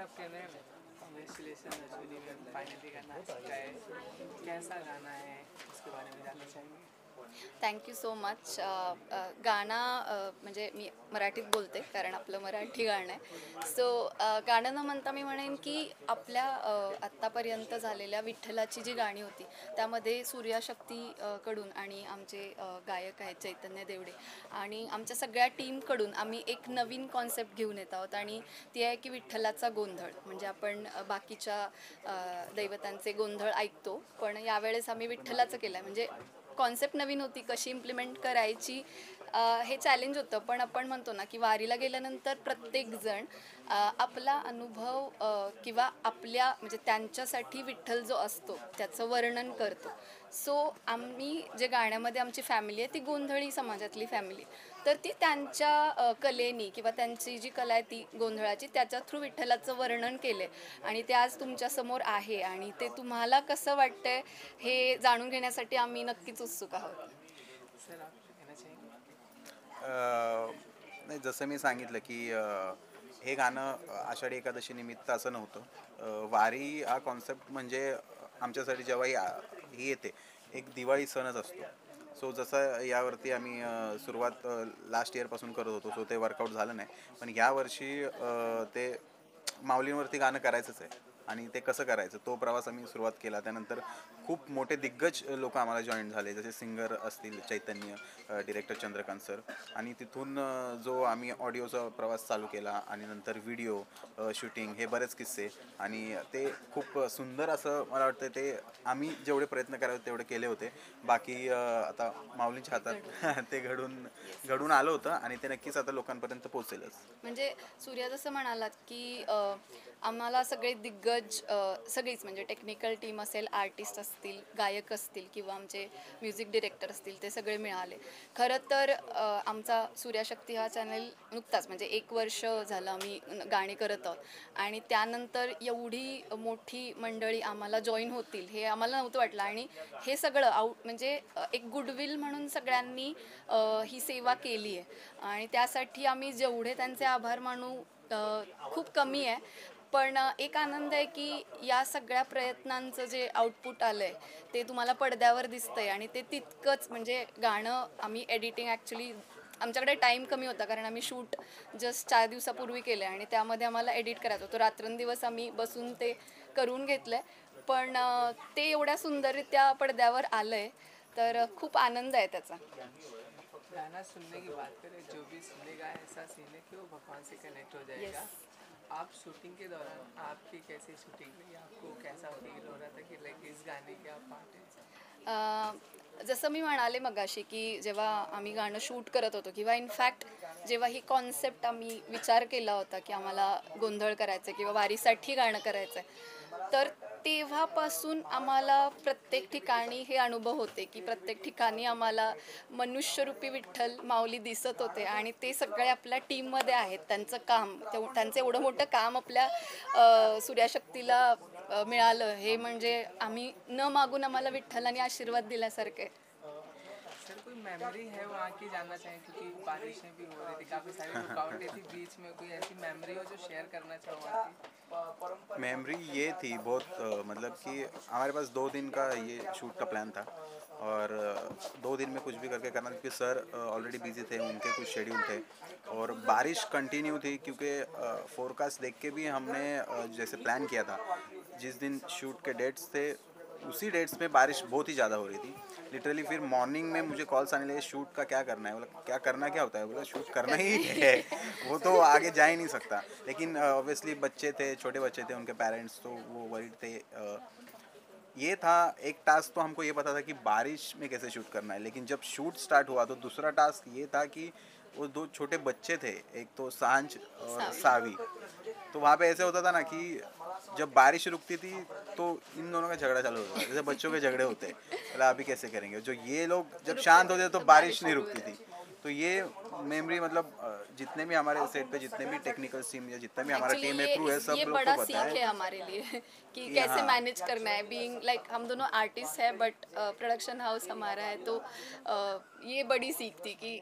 सब कहने हैं congratulation Ashwini ma'am finally गाना आ चुका है, कैसा गाना है उसके बारे में जानना चाहेंगे. Thank you so much. गाणं म्हणजे मी मराठीत बोलते कारण आपलं मराठी गाणं आहे. सो गाणं न म्हणता मी म्हणेन की आपल्या आत्तापर्यंत झालेल्या विठ्ठलाची जी गाणी होती त्यामध्ये सूर्याशक्ती कडून आणि आमचे गायक आहेत चैतन्य देवडे आणि आमच्या सगळ्या टीमकडून आम्ही एक नवीन कॉन्सेप्ट घेऊन येत आहोत आणि ती आहे की विठ्ठलाचा गोंधळ. म्हणजे आपण बाकीच्या दैवतांचे गोंधळ ऐकतो पण यावेळेस आम्ही विठ्ठलाचं केलं आहे. म्हणजे कॉन्सेप्ट नवीन होती, कशी इम्प्लिमेंट करायची हे चॅलेंज होतं. पण आपण म्हणतो ना की वारीला गेल्यानंतर प्रत्येकजण आपला अनुभव किंवा आपल्या म्हणजे त्यांच्यासाठी विठ्ठल जो असतो त्याचं वर्णन करतो. सो आम्ही जे गाण्यामध्ये आमची फॅमिली आहे ती गोंधळी समाजातली फॅमिली, तर ती त्यांच्या कलेनी किंवा त्यांची जी कला आहे ती गोंधळाची त्याच्या थ्रू विठ्ठलाचं वर्णन केलं आहे आणि ते आज तुमच्यासमोर आहे आणि ते तुम्हाला कसं वाटतंय हे जाणून घेण्यासाठी आम्ही नक्कीच उत्सुक आहोत. सर आप कहना चाहेंगे. नाही, जसं मी सांगितलं की हे गाणं आषाढी एकादशी निमित्त असं नव्हतं. वारी हा कॉन्सेप्ट म्हणजे आमच्यासाठी जेव्हा ही येते एक दिवाळी सणच असतो. सो जसं यावरती आम्ही सुरुवात लास्ट इयरपासून करत होतो, सो ते वर्कआउट झालं नाही. पण यावर्षी ते माऊलींवरती गाणं करायचंच आहे आणि ते कसं करायचं तो प्रवास आम्ही सुरुवात केला. त्यानंतर खूप मोठे दिग्गज लोक आम्हाला जॉईन झाले, जसे सिंगर असतील चैतन्य, डिरेक्टर चंद्रकांत सर, आणि तिथून जो आम्ही ऑडिओचा प्रवास चालू केला आणि नंतर व्हिडिओ शूटिंग, हे बरेच किस्से, आणि ते खूप सुंदर असं मला वाटतं. ते आम्ही जेवढे प्रयत्न करावे तेवढे केले होते. बाकी आता माऊलींच्या हातात ते घडून आलं होतं आणि ते नक्कीच आता लोकांपर्यंत पोहोचेलच. म्हणजे सूर्या जसं म्हणालात की आम्हाला सगळे दिग्गज सगळीच म्हणजे टेक्निकल टीम असेल, आर्टिस्ट असतील, गायक असतील किंवा आमचे म्युझिक डिरेक्टर असतील, ते सगळे मिळाले. खरं तर आमचा सूर्याशक्ती हा चॅनल नुकताच म्हणजे 1 वर्ष झालं आम्ही गाणी करत आहोत आणि त्यानंतर एवढी मोठी मंडळी आम्हाला जॉईन होतील हे आम्हाला नव्हतं वाटलं आणि हे सगळं म्हणजे एक गुडविल म्हणून सगळ्यांनी ही सेवा केली आहे आणि त्यासाठी आम्ही जेवढे त्यांचे आभार मानू खूप कमी आहे. पण एक आनंद आहे की या सगळ्या प्रयत्नांचं जे आउटपुट आलं आहे ते तुम्हाला पडद्यावर दिसतंय आणि ते तितकंच म्हणजे गाणं आम्ही एडिटिंग ॲक्च्युली आमच्याकडे टाईम कमी होता कारण आम्ही शूट जस्ट 4 दिवसापूर्वी केलं आहे आणि त्यामध्ये आम्हाला एडिट करायचं होतं. रात्रंदिवस आम्ही बसून ते करून घेतलं आहे. पण ते एवढ्या सुंदररित्या पडद्यावर आलं आहे तर खूप आनंद आहे त्याचा. गाना सुनने की बात करें, जो भी सुनेगा ऐसा सीन है कि वो भगवान से कनेक्ट हो जाएगा. येस. आप शूटिंग के दौरान आपकी कैसी शूटिंग रही, आपको कैसा फील हो रहा था कि लाइक इस गाने के आप पार्ट हैं. जसं मी म्हणाले मगाशी की जेव्हा आम्ही गाणं शूट करत होतो किंवा इनफॅक्ट जेव्हा ही कॉन्सेप्ट आम्ही विचार केला होता की आम्हाला गोंधळ करायचं किंवा वारीसाठी गाणं करायचं आहे, तर तेव्हापासून आम्हाला प्रत्येक ठिकाणी हे अनुभव होते की प्रत्येक ठिकाणी आम्हाला मनुष्यरूपी विठ्ठल माऊली दिसत होते आणि ते सगळे आपल्या टीममध्ये आहेत. त्यांचं काम त्यांचं एवढं मोठं काम आपल्या सूर्याशक्तीला मिळालं हे म्हणजे आम्ही न मागून आम्हाला विठ्ठलाने आशीर्वाद दिल्यासारखे. सर कोई मेमोरी है वहाँ की जानना चाहें, क्योंकि बारिशें भी हो रही थी, काफ़ी सारी रुकावटें थी बीच में, कोई ऐसी मेमोरी हो जो शेयर करना चाहो वहाँ की. मेमोरी ये थी बहुत, मतलब कि हमारे पास 2 दिन का ये शूट का प्लान था और 2 दिन में कुछ भी करके करना, क्योंकि सर ऑलरेडी बिजी थे, उनके कुछ शेड्यूल थे और बारिश कंटिन्यू थी. क्योंकि फोरकास्ट देख के भी हमने जैसे प्लान किया था, जिस दिन शूट के डेट्स थे उसी डेट्स में बारिश बहुत ही ज़्यादा हो रही थी लिटरली. फिर मॉर्निंग में मुझे कॉल्स आने लगे, शूट का क्या करना है. बोला क्या करना क्या होता है, बोला शूट करना ही है, वो तो आगे जा ही नहीं सकता. लेकिन ऑब्वियसली बच्चे थे, छोटे बच्चे थे, उनके पेरेंट्स तो वो वरीड थे. ये था एक टास्क. तो हमको ये पता था कि बारिश में कैसे शूट करना है, लेकिन जब शूट स्टार्ट हुआ तो दूसरा टास्क ये था कि वो 2 छोटे बच्चे थे, एक तो सांझ और सावी. तो वहाँ पे ऐसे होता था ना कि जब बारिश रुकती थी तो इन दोनों का झगड़ा चालू होता था, जैसे बच्चों के झगड़े होते. बोला अभी कैसे करेंगे. जो ये लोग जब शांत होते तो बारिश नहीं रुकती थी. तो ये मेमोरी मतलब जितने भी हमारे सेट पे जितने भी टेक्निकल टीम या जितना भी हमारा Actually, टीम है क्रू है सब ये लोग बड़ा को सीख पता है है हमारे लिए कि कि कैसे हाँ। मैनेज करना है बीइंग लाइक हम दोनों आर्टिस्ट है बट प्रोडक्शन हाऊस हमारा आहे तो ये बडी सीख थी की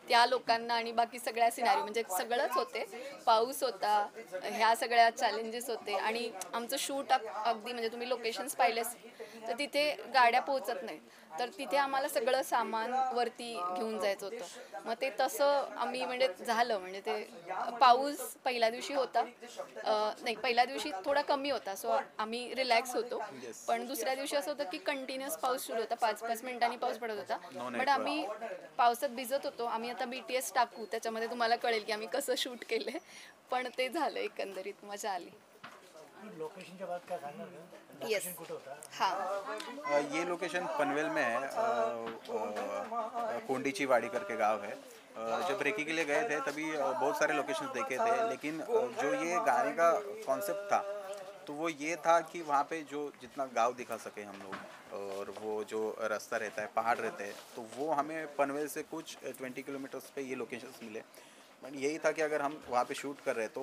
त्या लोकांना आणि बाकी सगळ्या सिनारी म्हणजे सगळंच होते पाऊस होता ह्या सगळ्या चॅलेंजेस होते आणि आमचं शूट अगदी म्हणजे तुम्ही लोकेशन्स पाहिलेस तर तिथे गाड्या पोहोचत नाही तर तिथे आम्हाला सगळं सामान वरती घेऊन जायचं होतं मग ते तसं आम्ही म्हणजे झालं म्हणजे ते पाऊस पहिल्या दिवशी होता नाही पहिल्या दिवशी थोडा कमी होता सो आम्ही रिलॅक्स होतो पण दुसऱ्या दिवशी असं होतं की कंटिन्युअस पाऊस सुरू होता 5-5 मिनिटांनी पाऊस पडत होता बट आम्ही पावसात भिजत होतो आम्ही आता BTS टाकू त्याच्यामध्ये तुम्हाला कळेल की आम्ही कसं शूट केलंय पण ते झालं एकंदरीत मजा आली लोकेशनच्या बाबत काय सांगणार का येस लोकेशन कुठं होता हां ये लोकेशन पनवेल में है कोंडीची वाड़ी करके गांव है जब रेकी के लिए गए थे तभी बहुत सारे लोकेशंस देखे थे लेकिन जो ये गाने का कॉन्सेप्ट था तो वो ये था कि वहाँ पे जो जितना गांव दिखा सके हम लोग और वो जो रास्ता रहता है पहाड़ रहते हैं तो वो हमें पनवेल से कुछ 20 किलोमीटर्स पे ये लोकेशंस मिले बट यही था कि अगर हम वहाँ पे शूट कर रहे तो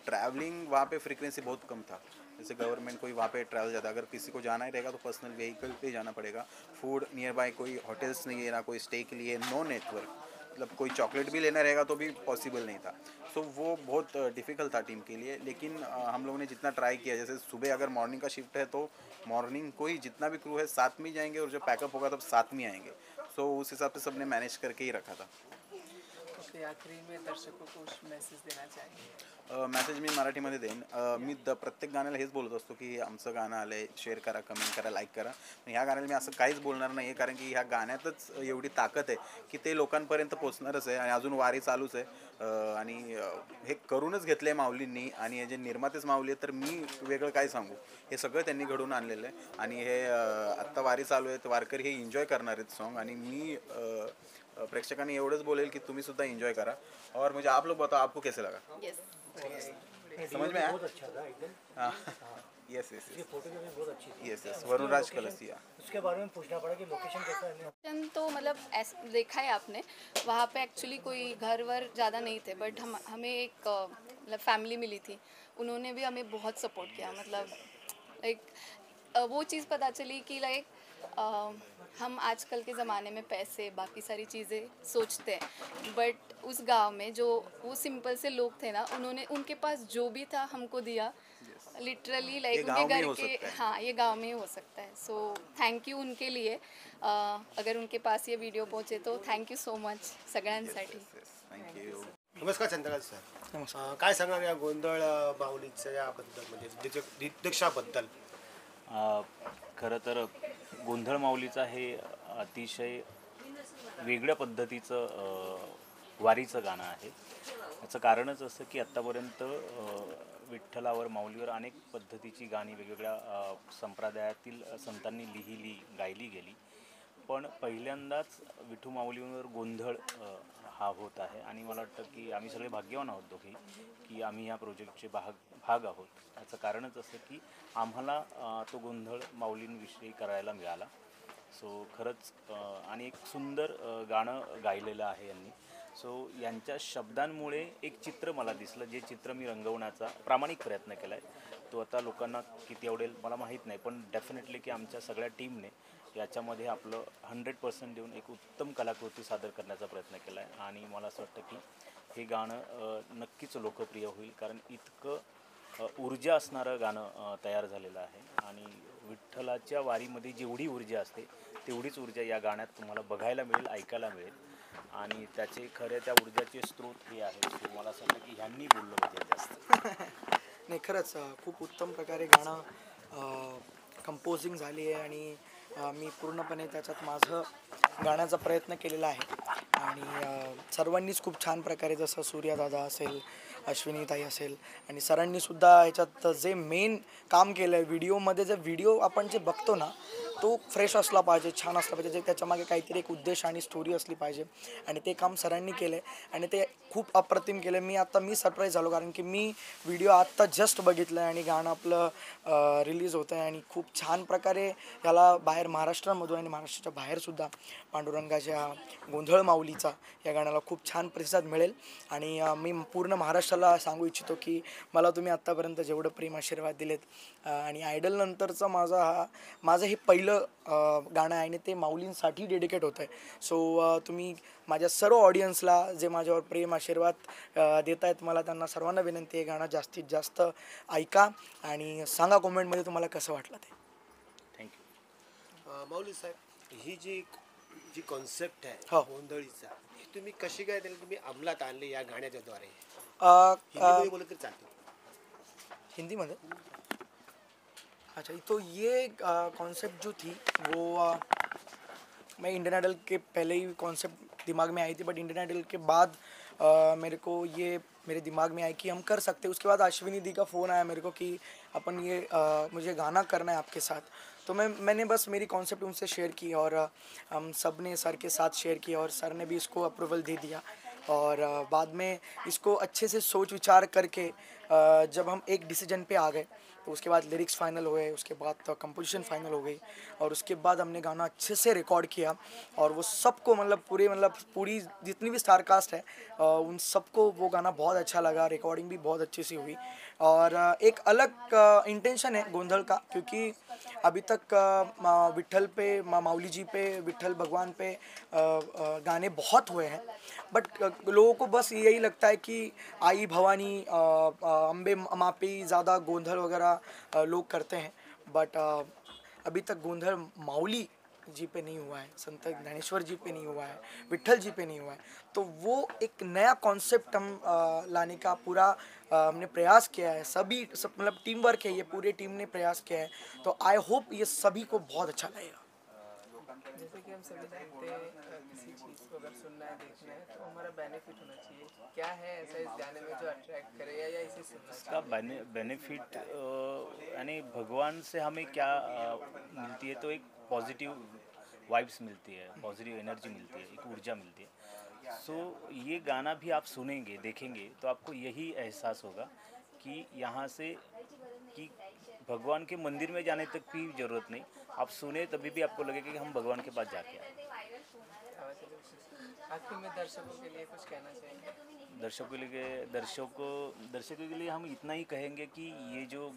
ट्रैवलिंग वहाँ पे फ्रीक्वेंसी बहुत कम था जैसे गवर्नमेंट कोई वहाँ पे ट्रैवल जाता अगर किसी को जाना ही रहेगा तो पर्सनल व्हीकल पे जाना पड़ेगा फूड नियर बाय कोई होटल्स नहीं है ना कोई स्टे के लिए नो नेटवर्क मतलब कोई चॉकलेट भी लेना रहेगा तो भी पॉसिबल नहीं था सो वो बहुत डिफ़िकल्ट था टीम के लिए लेकिन हम लोगों ने जितना ट्राई किया जैसे सुबह अगर मॉर्निंग का शिफ्ट है तो मॉर्निंग को ही जितना भी क्रू है साथ में ही जाएंगे और जब पैकअप होगा तब साथ में आएंगे सो उस हिसाब से सबने मैनेज करके ही रखा था ओके आखरी में दर्शकों को कुछ मैसेज देना चाहेंगे मेसेज मी मराठीमध्ये देईन मी प्रत्येक गाण्याला हेच बोलत असतो की आमचं गाणं आलं आहे शेअर करा कमेंट करा लाईक करा ह्या गाण्याला मी असं काहीच बोलणार नाही आहे कारण की ह्या गाण्यातच एवढी ताकद आहे की ते लोकांपर्यंत पोचणारच आहे आणि अजून वारी चालूच आहे आणि हे करूनच घेतलं आहे माऊलींनी आणि हे जे निर्मातेच माऊली आहेत तर मी वेगळं काय सांगू हे सगळं त्यांनी घडवून आणलेलं आहे आणि हे आत्ता वारी चालू आहे तर वारकरी हे एन्जॉय करणार आहेत सॉन्ग आणि मी प्रेक्षकांनी एवढंच बोलेल की तुम्ही सुद्धा एन्जॉय करा और मुझे आप लोग बताओ आपको कैसे लगा येस समझ में आया बहुत अच्छा था एकदम हाँ यस यस ये फोटोग्राफी बहुत अच्छी थी यस यस वरुण राज कलसिया उसके बारे में पूछना पड़ा कि लोकेशन कैसा है तो मतलब देखा है आपने वहाँ पे एक्चुअली कोई घर वर ज़्यादा नहीं थे बट हमें एक मतलब फैमिली मिली थी उन्होंने भी हमें बहुत सपोर्ट किया मतलब लाइक वो चीज़ पता चली कि लाइक हम आजकल के ज़माने में पैसे बाकी सारी चीज़ें सोचते हैं बट उस गांव में जो वो सिंपल से लोग थे ना उन्होंने उनके पास जो भी था हमको दिया लिटरली लाइक उनके घर के हाँ ये गांव में ही हो सकता है सो थँक यू उनके लिए अगर उनके पास ये वीडियो पहुँचे तो थँक यू सो मच सगळ्यांसाठी थँक्यू नमस्कार चंद्रकांत सर काय सांगणार या गोंधळ माऊलीचं याबद्दल म्हणजे दिग्दर्शनाबद्दल खरं तर गोंधळ माऊलीचा हे अतिशय वेगळ्या पद्धतीचं वारीचं गाणं आहे याचं कारणच असं की आत्तापर्यंत विठ्ठलावर माऊलीवर अनेक पद्धतीची गाणी वेगवेगळ्या संप्रदायातील संतांनी लिहिली गायली गेली पण पहिल्यांदाच विठू माऊलीवर गोंधळ हा होत आहे आणि मला वाटतं की आम्ही सगळे भाग्यवान आहोत दोघे की आम्ही ह्या प्रोजेक्टचे भाग आहोत याचं कारणच असं की आम्हाला तो गोंधळ माऊलींविषयी करायला मिळाला सो खरंच आणि एक सुंदर गाणं गायलेलं आहे यांनी सो यांच्या शब्दांमुळे एक चित्र मला दिसलं जे चित्र मी रंगवण्याचा प्रामाणिक प्रयत्न केला आहे तो आता लोकांना किती आवडेल मला माहीत नाही पण डेफिनेटली की आमच्या सगळ्या टीमने याच्यामध्ये आपलं 100% देऊन एक उत्तम कलाकृती सादर करण्याचा प्रयत्न केला आहे आणि मला असं वाटतं की हे गाणं नक्कीच लोकप्रिय होईल कारण इतकं ऊर्जा असणारं गाणं तयार झालेलं आहे आणि विठ्ठलाच्या वारीमध्ये जेवढी ऊर्जा असते तेवढीच ऊर्जा या गाण्यात तुम्हाला बघायला मिळेल ऐकायला मिळेल आणि त्याचे खरे त्या ऊर्जाचे स्रोत हे आहे सो मला असं वाटतं की ह्यांनी बोललं पाहिजे जास्त नाही खरंच खूप उत्तम प्रकारे गाणं कंपोजिंग झाली आहे आणि मी पूर्णपणे त्याच्यात माझं गाण्याचा प्रयत्न केलेला आहे आणि सर्वांनीच खूप छान प्रकारे जसं सूर्यादादा असेल अश्विनीताई असेल आणि सरांनीसुद्धा ह्याच्यात जे मेन काम केलं आहे व्हिडिओमध्ये जे व्हिडिओ आपण जे बघतो ना तो फ्रेश असला पाहिजे छान असला पाहिजे जे त्याच्यामागे काहीतरी एक उद्देश आणि स्टोरी असली पाहिजे आणि ते काम सरांनी केलं आहे आणि ते खूप अप्रतिम केलं आहे मी सरप्राईज झालो कारण की मी व्हिडिओ आत्ता जस्ट बघितलं आहे आणि गाणं आपलं रिलीज होतं आहे आणि खूप छान प्रकारे याला बाहेर महाराष्ट्रामधून आणि महाराष्ट्राच्या बाहेरसुद्धा पांडुरंगाच्या गोंधळ माऊली पद्धतीचा या गाण्याला खूप छान प्रतिसाद मिळेल आणि मी पूर्ण महाराष्ट्राला सांगू इच्छितो की मला तुम्ही आत्तापर्यंत जेवढं प्रेम आशीर्वाद दिलेत आणि आयडलनंतरचं माझं हे पहिलं गाणं आहे आणि ते माऊलींसाठी डेडिकेट होतं आहे. सो तुम्ही माझ्या सर्व ऑडियन्सला जे माझ्यावर प्रेम आशीर्वाद देत आहेत मला त्यांना सर्वांना विनंती आहे गाणं जास्तीत जास्त ऐका आणि सांगा कॉमेंटमध्ये तुम्हाला कसं वाटलं ते. थँक्यू. माऊली साहेब, ही जी कॉन्सेप्ट आहे हो. गोंधळीचा, ही तुम्ही कशी काय त्याला तुम्ही अंमलात आणली या गाण्याच्या द्वारे? अ, हिंदीमध्ये बोलत तरी चालतं. हिंदी में अच्छा, तो ये कॉन्सेप्ट जो थी वो मैं इंडियन आइडल के पहले ही कॉन्सेप्ट दिमाग में आई थी, बट इंडियन आइडल के बाद मेरे को ये मेरे दिमाग में आया कि हम कर सकते हैं. उसके बाद अश्विनी दी का फ़ोन आया मेरे को कि अपन ये मुझे गाना करना है आपके साथ. तो मैंने बस मेरी कॉन्सेप्ट उनसे शेयर की और हम सब ने सर के साथ शेयर किया और सर ने भी इसको अप्रूवल दे दिया. और बाद में इसको अच्छे से सोच विचार करके जब हम एक डिसीजन पे आ गए तो उसके बाद लिरिक्स फाइनल हुए, उसके बाद कंपोजिशन फाइनल हो गई और उसके बाद हमने गाना अच्छे से रिकॉर्ड किया और वो सबको पूरी जितनी भी स्टार कास्ट है उन सबको वो गाना बहुत अच्छा लगा. रिकॉर्डिंग भी बहुत अच्छी सी हुई और एक अलग इंटेंशन है गोंधल का, क्योंकि अभी तक विट्ठल पे माऊली जी पे विट्ठल भगवान पे गाने बहुत हुए हैं, बट लोगों को बस यही लगता है कि आई भवानी अम्बे माँ पे ही ज़्यादा गोंधल वगैरह लोग करते हैं. बट अभी तक गोंधल माऊली जी पे नहीं हुआ है, संत ज्ञानेश्वर जी पे नहीं हुआ है, विट्ठल जी पे नहीं हुआ है. तो वो एक नया कॉन्सेप्ट हम लाने का पूरा हमने प्रयास किया है. सब मतलब टीम वर्क है, ये पूरे टीम ने प्रयास किया है. तो आई होप ये सभी को बहुत अच्छा लगेगा. जैसे कि हम सभी जानते हैं किसी चीज़ को अगर सुनना है देखना है तो हमारा बेनिफिट होना चाहिए. क्या है ऐसा इस गाने में जो अट्रैक्ट करेगा या इसे सुनना इसका बेनिफिट यानी भगवान से हमें क्या मिलती है, तो एक पॉजिटिव वाइब्स मिलती है, पॉजिटिव एनर्जी मिलती है, एक ऊर्जा मिलती है. सो ये गाना भी आप सुनेंगे देखेंगे तो आपको यही एहसास होगा कि यहाँ से कि भगवान के मंदिर में जाने तक भी ज़रूरत नहीं, आप सुने तभी भी आपको लगेगा कि हम भगवान के पास जाके आए. आखिर में दर्शकों के लिए कुछ कहना चाहेंगे? दर्शकों के लिए हम इतना ही कहेंगे कि ये जो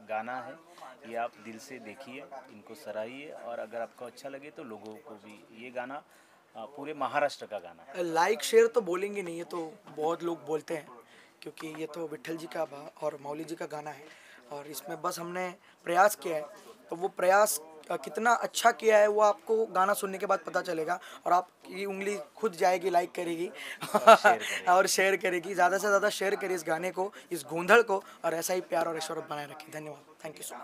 गाना है ये आप दिल से देखिए, इनको सराहिए और अगर आपको अच्छा लगे तो लोगों को भी ये गाना पूरे महाराष्ट्र का गाना है. लाइक शेयर तो बोलेंगे नहीं, ये तो बहुत लोग बोलते हैं क्योंकि ये तो विट्ठल जी का और माऊली जी का गाना है और इसमें बस हमने प्रयास किया है. तो वो प्रयास कितना अच्छा किया है वो आपको गाना सुनने के बाद पता चलेगा और आपकी उंगली खुद जाएगी, लाइक करेगी और शेयर करेगी. ज़्यादा से ज़्यादा शेयर करिए इस गाने को, इस गोंधल को और ऐसा ही प्यार और ऐश्वर्य बनाए रखिए. धन्यवाद. Thank you so much.